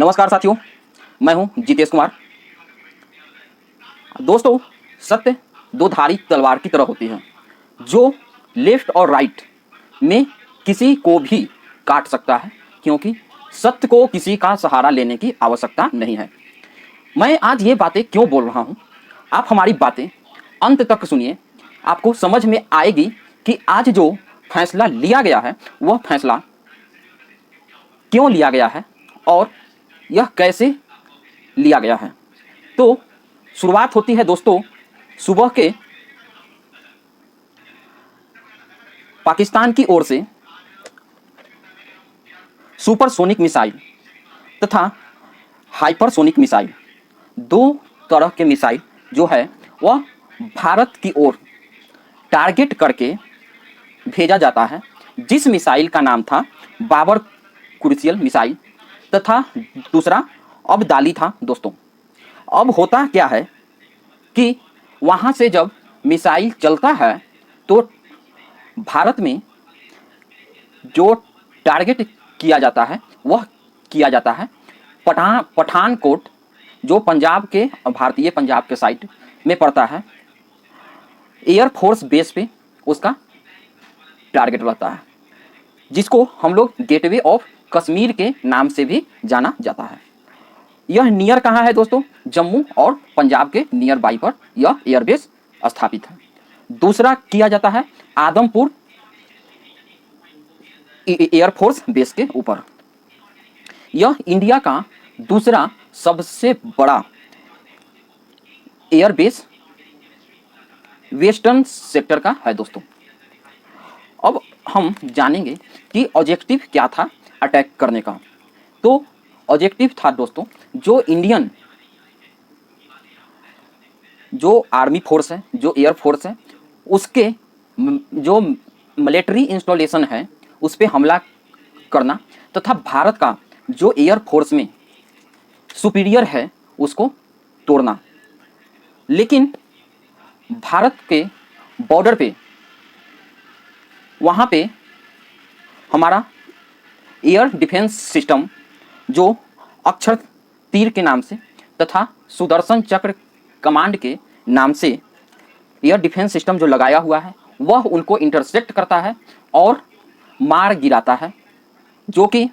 नमस्कार साथियों, मैं हूं जितेश कुमार। दोस्तों, सत्य दो धारी तलवार की तरह होती है जो लेफ्ट और राइट में किसी को भी काट सकता है, क्योंकि सत्य को किसी का सहारा लेने की आवश्यकता नहीं है। मैं आज ये बातें क्यों बोल रहा हूं, आप हमारी बातें अंत तक सुनिए। आपको समझ में आएगी कि आज जो फैसला लिया गया है वह फैसला क्यों लिया गया है और यह कैसे लिया गया है। तो शुरुआत होती है दोस्तों सुबह के पाकिस्तान की ओर से सुपरसोनिक मिसाइल तथा हाइपरसोनिक मिसाइल, दो तरह के मिसाइल जो है वह भारत की ओर टारगेट करके भेजा जाता है, जिस मिसाइल का नाम था बाबर क्रूसियल मिसाइल तथा दूसरा अब्दाली था। दोस्तों, अब होता क्या है कि वहाँ से जब मिसाइल चलता है तो भारत में जो टारगेट किया जाता है वह किया जाता है पठानकोट, जो पंजाब के भारतीय पंजाब के साइड में पड़ता है। एयरफोर्स बेस पे उसका टारगेट रहता है, जिसको हम लोग गेटवे ऑफ कश्मीर के नाम से भी जाना जाता है। यह नियर कहाँ है दोस्तों? जम्मू और पंजाब के नियर बाई पर यह एयरबेस स्थापित है। दूसरा किया जाता है आदमपुर एयरफोर्स बेस के ऊपर। यह इंडिया का दूसरा सबसे बड़ा एयरबेस वेस्टर्न सेक्टर का है दोस्तों। अब हम जानेंगे कि ऑब्जेक्टिव क्या था अटैक करने का। तो ऑब्जेक्टिव था दोस्तों, जो इंडियन जो आर्मी फोर्स है, जो एयर फोर्स है, उसके जो मिलिट्री इंस्टॉलेशन है उस पर हमला करना तथा भारत का जो एयर फोर्स में सुपीरियर है उसको तोड़ना। लेकिन भारत के बॉर्डर पे वहाँ पे हमारा एयर डिफेंस सिस्टम जो अक्षर तीर के नाम से तथा सुदर्शन चक्र कमांड के नाम से एयर डिफेंस सिस्टम जो लगाया हुआ है वह उनको इंटरसेप्ट करता है और मार गिराता है, जो कि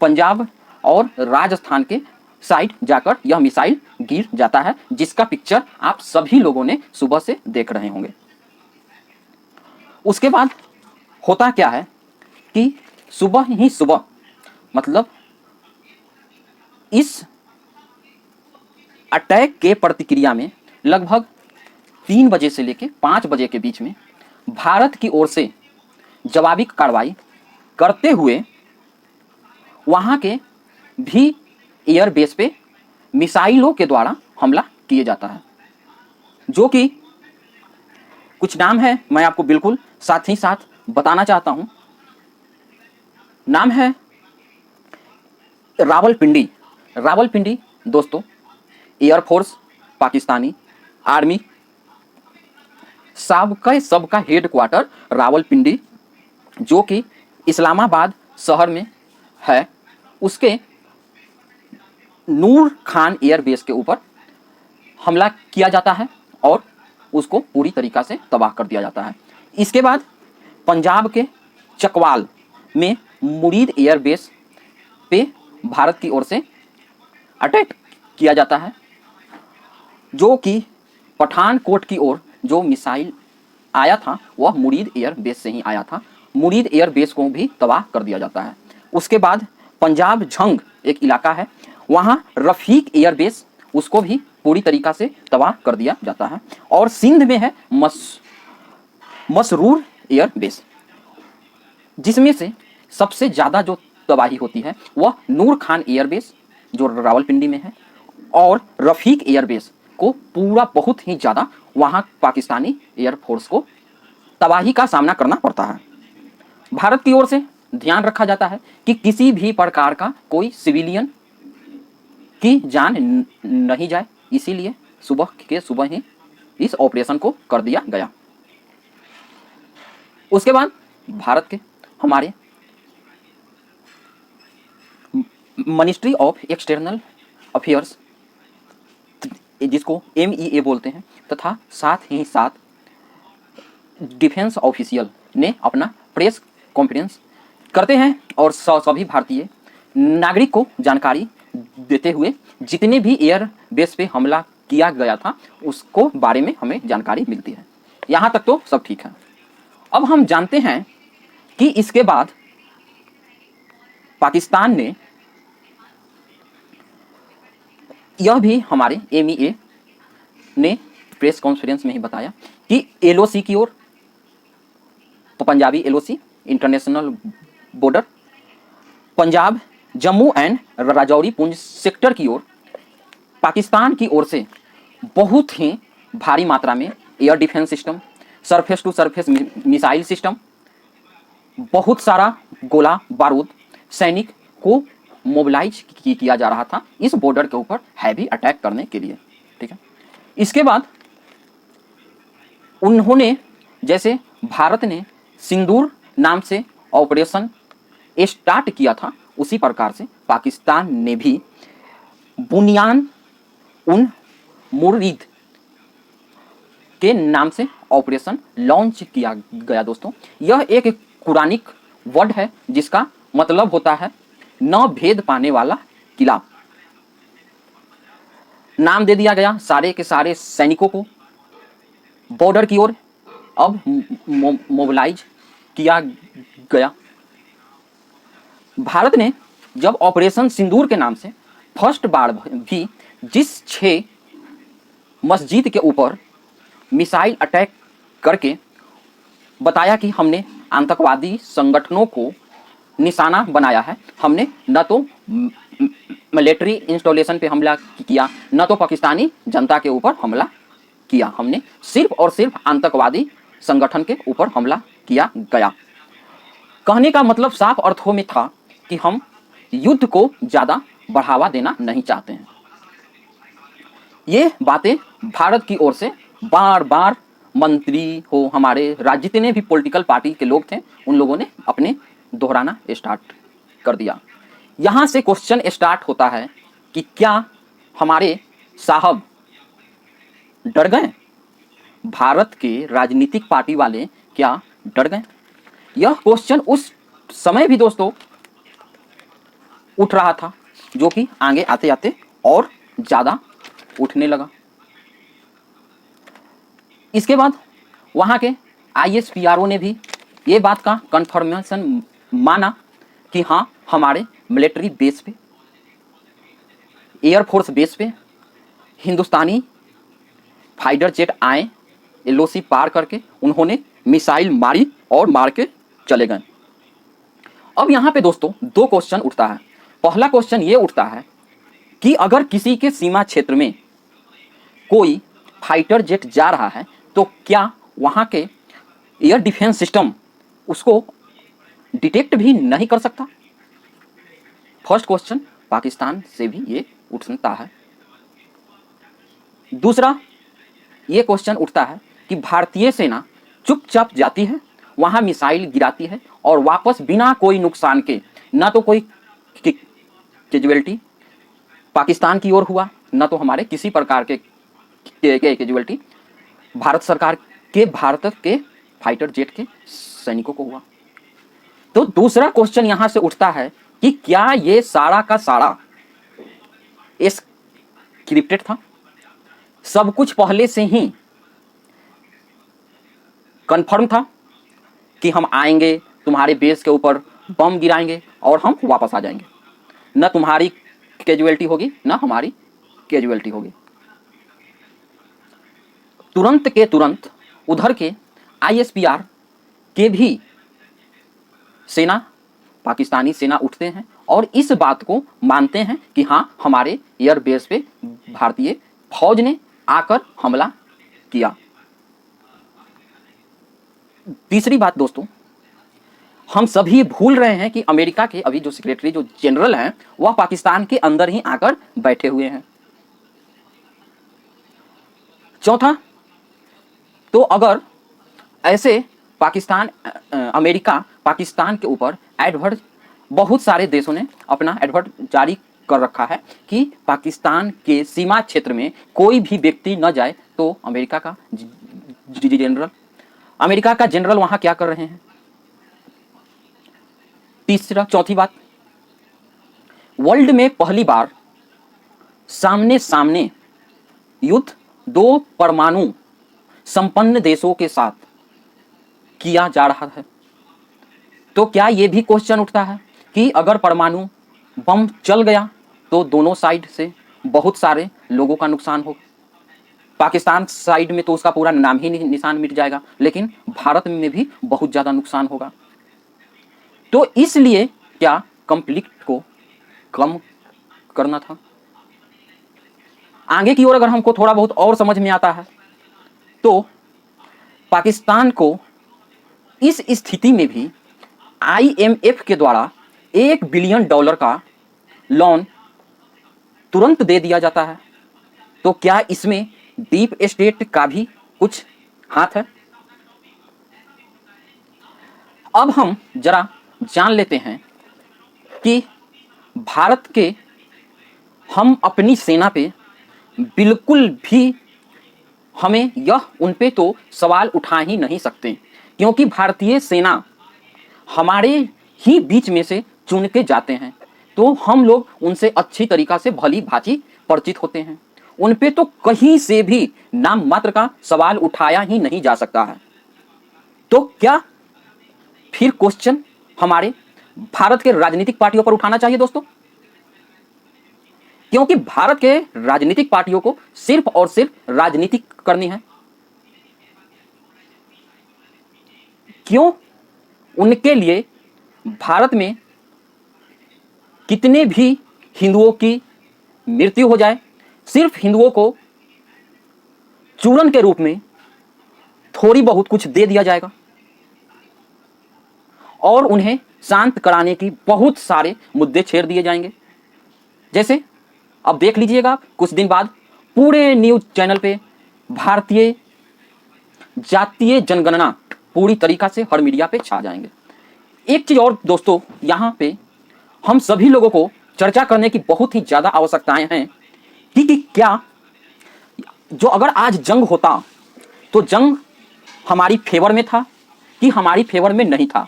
पंजाब और राजस्थान के साइड जाकर यह मिसाइल गिर जाता है, जिसका पिक्चर आप सभी लोगों ने सुबह से देख रहे होंगे। उसके बाद होता क्या है कि सुबह ही सुबह, मतलब इस अटैक के प्रतिक्रिया में लगभग 3 बजे से लेकर 5 बजे के बीच में भारत की ओर से जवाबी कार्रवाई करते हुए वहाँ के भी एयरबेस पे मिसाइलों के द्वारा हमला किए जाता है, जो कि कुछ नाम है, मैं आपको बिल्कुल साथ ही साथ बताना चाहता हूँ। नाम है रावलपिंडी। रावलपिंडी दोस्तों एयरफोर्स पाकिस्तानी आर्मी सबका हेडक्वार्टर रावलपिंडी, जो कि इस्लामाबाद शहर में है, उसके नूर खान एयरबेस के ऊपर हमला किया जाता है और उसको पूरी तरीक़ा से तबाह कर दिया जाता है। इसके बाद पंजाब के चकवाल में मुरीद एयरबेस पे भारत की ओर से अटैक किया जाता है, जो कि पठानकोट की ओर जो मिसाइल आया था वह मुरीद एयरबेस से ही आया था। मुरीद एयरबेस को भी तबाह कर दिया जाता है। उसके बाद पंजाब झंग एक इलाका है, वहाँ रफीक एयरबेस, उसको भी पूरी तरीक़ा से तबाह कर दिया जाता है। और सिंध में है मसरूर एयरबेस, जिसमें से सबसे ज़्यादा जो तबाही होती है वह नूर खान एयरबेस जो रावलपिंडी में है, और रफीक एयरबेस को पूरा बहुत ही ज़्यादा वहाँ पाकिस्तानी एयरफोर्स को तबाही का सामना करना पड़ता है। भारत की ओर से ध्यान रखा जाता है कि किसी भी प्रकार का कोई सिविलियन की जान नहीं जाए, इसीलिए सुबह ही इस ऑपरेशन को कर दिया गया। उसके बाद भारत के हमारे मिनिस्ट्री ऑफ एक्सटर्नल अफेयर्स, जिसको MEA बोलते हैं, तथा साथ ही साथ डिफेंस ऑफिशियल ने अपना प्रेस कॉन्फ्रेंस करते हैं और सभी भारतीय नागरिक को जानकारी देते हुए जितने भी एयर बेस पे हमला किया गया था उसको बारे में हमें जानकारी मिलती है। यहाँ तक तो सब ठीक है। अब हम जानते हैं कि इसके बाद पाकिस्तान ने, यह भी हमारे MEA ने प्रेस कॉन्फ्रेंस में ही बताया कि LOC की ओर, Punjabi LOC international border, Punjab, Jammu and Rajouri Poonch sector की ओर पाकिस्तान की ओर से बहुत ही भारी मात्रा में air defence system, surface to surface missile system, बहुत सारा गोला बारूद सैनिक को मोबिलाइज किया जा रहा था इस बॉर्डर के ऊपर हैवी अटैक करने के लिए। ठीक है, इसके बाद उन्होंने, जैसे भारत ने सिंदूर नाम से ऑपरेशन स्टार्ट किया था, उसी प्रकार से पाकिस्तान ने भी बुनियान उन मुरीद के नाम से ऑपरेशन लॉन्च किया गया। दोस्तों, यह एक कुरानिक वर्ड है जिसका मतलब होता है न भेद पाने वाला किला। नाम दे दिया गया सारे के सारे सैनिकों को बॉर्डर की ओर अब मोबिलाइज किया गया। भारत ने जब ऑपरेशन सिंदूर के नाम से फर्स्ट बार भी जिस 6 मस्जिद के ऊपर मिसाइल अटैक करके बताया कि हमने आतंकवादी संगठनों को निशाना बनाया है, हमने न तो मिलिट्री इंस्टॉलेशन पे हमला किया, न तो पाकिस्तानी जनता के ऊपर हमला किया, हमने सिर्फ और सिर्फ आतंकवादी संगठन के ऊपर हमला किया गया। कहने का मतलब साफ अर्थों में था कि हम युद्ध को ज़्यादा बढ़ावा देना नहीं चाहते हैं। ये बातें भारत की ओर से बार बार मंत्री हो, हमारे राज्य जितने भी पॉलिटिकल पार्टी के लोग थे, उन लोगों ने अपने दोहराना स्टार्ट कर दिया। यहाँ से क्वेश्चन स्टार्ट होता है कि क्या हमारे साहब डर गए? भारत के राजनीतिक पार्टी वाले क्या डर गए? यह क्वेश्चन उस समय भी दोस्तों उठ रहा था, जो कि आगे आते आते और ज़्यादा उठने लगा। इसके बाद वहाँ के ISPRO ने भी ये बात का कंफर्मेशन माना कि हाँ, हमारे मिलिट्री बेस पे, एयरफोर्स बेस पे हिंदुस्तानी फाइटर जेट आए, LOC पार करके उन्होंने मिसाइल मारी और मार के चले गए। अब यहाँ पे दोस्तों 2 क्वेश्चन उठता है। पहला क्वेश्चन ये उठता है कि अगर किसी के सीमा क्षेत्र में कोई फाइटर जेट जा रहा है तो क्या वहाँ के एयर डिफेंस सिस्टम उसको डिटेक्ट भी नहीं कर सकता? फर्स्ट क्वेश्चन पाकिस्तान से भी ये उठता है। दूसरा ये क्वेश्चन उठता है कि भारतीय सेना चुपचाप जाती है, वहाँ मिसाइल गिराती है और वापस बिना कोई नुकसान के, ना तो कोई कैजुअलिटी पाकिस्तान की ओर हुआ, ना तो हमारे किसी प्रकार के कैजुअलिटी भारत सरकार के, भारत के फाइटर जेट के सैनिकों को हुआ। तो दूसरा क्वेश्चन यहां से उठता है कि क्या ये सारा का सारा स्क्रिप्टेड था? सब कुछ पहले से ही कंफर्म था कि हम आएंगे, तुम्हारे बेस के ऊपर बम गिराएंगे और हम वापस आ जाएंगे, न तुम्हारी कैजुअलिटी होगी न हमारी कैजुअलिटी होगी। तुरंत के तुरंत उधर के ISPR के भी सेना, पाकिस्तानी सेना उठते हैं और इस बात को मानते हैं कि हाँ, हमारे एयर बेस पे भारतीय फौज ने आकर हमला किया। तीसरी बात दोस्तों, हम सभी भूल रहे हैं कि अमेरिका के अभी जो सेक्रेटरी जो जनरल हैं वह पाकिस्तान के अंदर ही आकर बैठे हुए हैं। चौथा, तो अगर ऐसे अमेरिका पाकिस्तान के ऊपर एडवर्स बहुत सारे देशों ने अपना एडवर्ट जारी कर रखा है कि पाकिस्तान के सीमा क्षेत्र में कोई भी व्यक्ति न जाए। तो अमेरिका का जनरल वहां क्या कर रहे हैं? चौथी बात, वर्ल्ड में पहली बार सामने सामने युद्ध दो परमाणु संपन्न देशों के साथ किया जा रहा है। तो क्या यह भी क्वेश्चन उठता है कि अगर परमाणु बम चल गया तो दोनों साइड से बहुत सारे लोगों का नुकसान होगा। पाकिस्तान साइड में तो उसका पूरा नाम ही निशान मिट जाएगा, लेकिन भारत में भी बहुत ज्यादा नुकसान होगा। तो इसलिए क्या कंफ्लिक्ट को कम करना था। आगे की ओर अगर हमको थोड़ा बहुत और समझ में आता है तो पाकिस्तान को इस स्थिति में भी IMF के द्वारा $1 बिलियन का लोन तुरंत दे दिया जाता है। तो क्या इसमें डीप स्टेट का भी कुछ हाथ है? अब हम जरा जान लेते हैं कि भारत के हम अपनी सेना पे बिल्कुल भी हमें उन पे तो सवाल उठा ही नहीं सकते, क्योंकि भारतीय सेना हमारे ही बीच में से चुन के जाते हैं। तो हम लोग उनसे अच्छी तरीका से भली भांति परिचित होते हैं। उन पे तो कहीं से भी नाम मात्र का सवाल उठाया ही नहीं जा सकता है। तो क्या फिर क्वेश्चन हमारे भारत के राजनीतिक पार्टियों पर उठाना चाहिए दोस्तों? क्योंकि भारत के राजनीतिक पार्टियों को सिर्फ और सिर्फ राजनीति करनी है। क्यों उनके लिए भारत में कितने भी हिंदुओं की मृत्यु हो जाए, सिर्फ हिंदुओं को चूरन के रूप में थोड़ी बहुत कुछ दे दिया जाएगा और उन्हें शांत कराने की बहुत सारे मुद्दे छेड़ दिए जाएंगे। जैसे अब देख लीजिएगा, कुछ दिन बाद पूरे न्यूज चैनल पे भारतीय जातीय जनगणना पूरी तरीका से हर मीडिया पे छा जाएंगे। एक चीज और दोस्तों, यहाँ पे हम सभी लोगों को चर्चा करने की बहुत ही ज्यादा आवश्यकताएं हैं कि क्या जो अगर आज जंग होता तो जंग हमारी फेवर में था कि हमारी फेवर में नहीं था।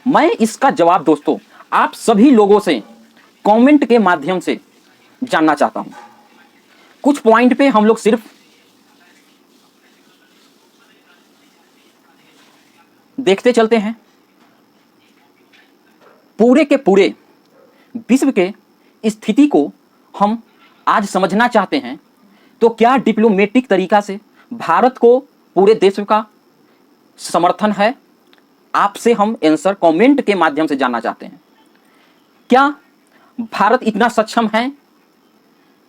मैं इसका जवाब दोस्तों आप सभी लोगों से कमेंट के माध्यम से जानना चाहता हूं। कुछ पॉइंट पे हम लोग सिर्फ देखते चलते हैं। पूरे के पूरे विश्व के स्थिति को हम आज समझना चाहते हैं। तो क्या डिप्लोमेटिक तरीका से भारत को पूरे देश का समर्थन है? आपसे हम आंसर कमेंट के माध्यम से जानना चाहते हैं। क्या भारत इतना सक्षम है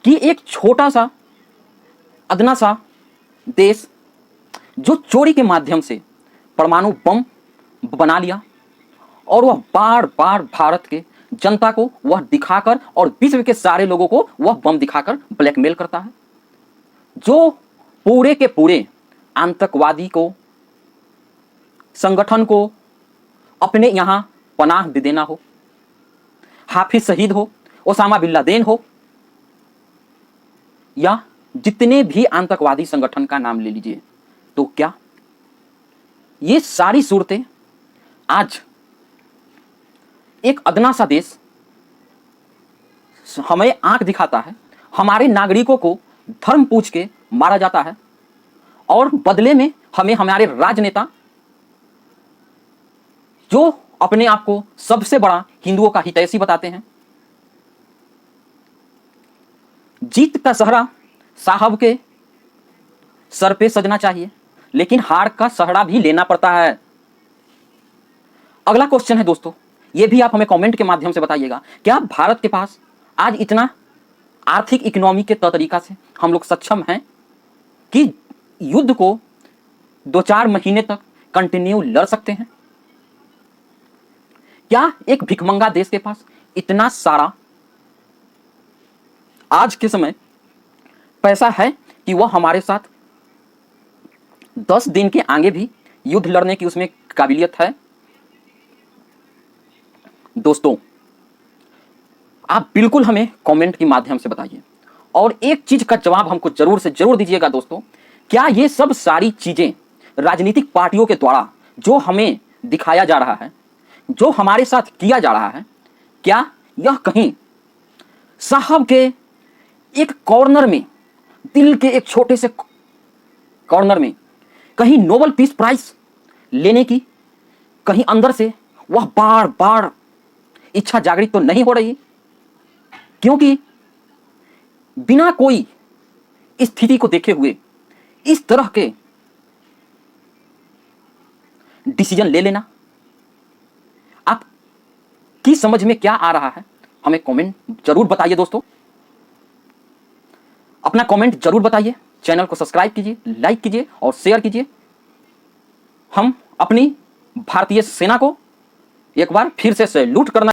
कि एक छोटा सा अदना सा देश जो चोरी के माध्यम से परमाणु बम बना लिया और वह बार बार भारत के जनता को वह दिखाकर और विश्व के सारे लोगों को वह बम दिखाकर ब्लैकमेल करता है, जो पूरे के पूरे आतंकवादी को संगठन को अपने यहां पनाह दे देना हो, हाफिज सईद हो, ओसामा बिन लादेन हो, या जितने भी आतंकवादी संगठन का नाम ले लीजिए, तो क्या ये सारी सूरतें आज एक अदना सा देश हमें आंख दिखाता है, हमारे नागरिकों को धर्म पूछ के मारा जाता है और बदले में हमें हमारे राजनेता जो अपने आप को सबसे बड़ा हिंदुओं का हितैषी बताते हैं, जीत का सहरा साहब के सर पे सजना चाहिए, लेकिन हार का सहरा भी लेना पड़ता है। अगला क्वेश्चन है दोस्तों, यह भी आप हमें कमेंट के माध्यम से बताइएगा, क्या भारत के पास आज इतना आर्थिक इकोनॉमी के तरीका से हम लोग सक्षम हैं कि युद्ध को 2-4 महीने तक कंटिन्यू लड़ सकते हैं? क्या एक भिखमंगा देश के पास इतना सारा आज के समय पैसा है कि वह हमारे साथ 10 दिन के आगे भी युद्ध लड़ने की उसमें काबिलियत है? दोस्तों आप बिल्कुल हमें कमेंट के माध्यम से बताइए, और एक चीज का जवाब हमको जरूर से जरूर दीजिएगा दोस्तों, क्या ये सब सारी चीजें राजनीतिक पार्टियों के द्वारा जो हमें दिखाया जा रहा है, जो हमारे साथ किया जा रहा है, क्या यह कहीं साहब के एक कॉर्नर में, दिल के एक छोटे से कॉर्नर में कहीं नोबेल पीस प्राइज लेने की कहीं अंदर से वह बार बार इच्छा जागृत तो नहीं हो रही? क्योंकि बिना कोई स्थिति को देखे हुए इस तरह के डिसीजन ले लेना आप की समझ में क्या आ रहा है, हमें कमेंट जरूर बताइए दोस्तों। अपना कमेंट जरूर बताइए, चैनल को सब्सक्राइब कीजिए, लाइक कीजिए और शेयर कीजिए। हम अपनी भारतीय सेना को एक बार फिर से सैल्यूट करना